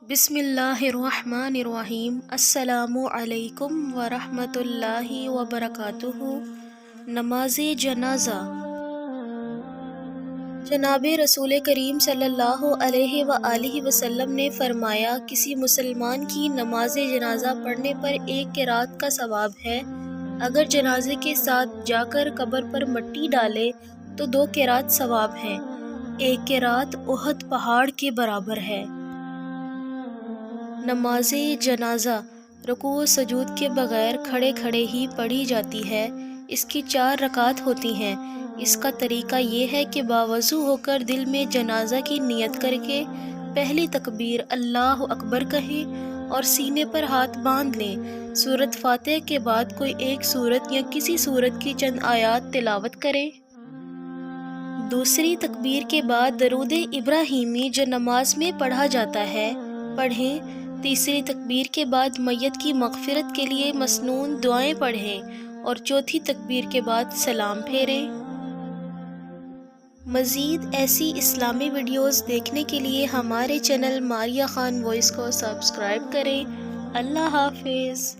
بسم اللہ الرحمن الرحیم۔ السلام علیکم ورحمۃ اللہ وبرکاتہ۔ نماز جنازہ۔ جناب رسول کریم صلی اللہ علیہ وآلہ وسلم نے فرمایا، کسی مسلمان کی نماز جنازہ پڑھنے پر 1 قرات کا ثواب ہے۔ اگر جنازے کے ساتھ جا کر قبر پر مٹی ڈالے تو 2 قرات ثواب ہیں۔ 1 قرات احد پہاڑ کے برابر ہے۔ نماز جنازہ رکوع و سجود کے بغیر کھڑے کھڑے ہی پڑھی جاتی ہے۔ اس کی 4 رکعات ہوتی ہیں۔ اس کا طریقہ یہ ہے کہ باوضو ہو کر دل میں جنازہ کی نیت کر کے پہلی تکبیر اللہ اکبر کہیں اور سینے پر ہاتھ باندھ لیں۔ سورۃ فاتحہ کے بعد کوئی ایک سورت یا کسی سورت کی چند آیات تلاوت کریں۔ دوسری تکبیر کے بعد درود ابراہیمی جو نماز میں پڑھا جاتا ہے پڑھیں۔ تیسری تکبیر کے بعد میت کی مغفرت کے لیے مسنون دعائیں پڑھیں اور چوتھی تکبیر کے بعد سلام پھیریں۔ مزید ایسی اسلامی ویڈیوز دیکھنے کے لیے ہمارے چینل ماریہ خان وائس کو سبسکرائب کریں۔ اللہ حافظ۔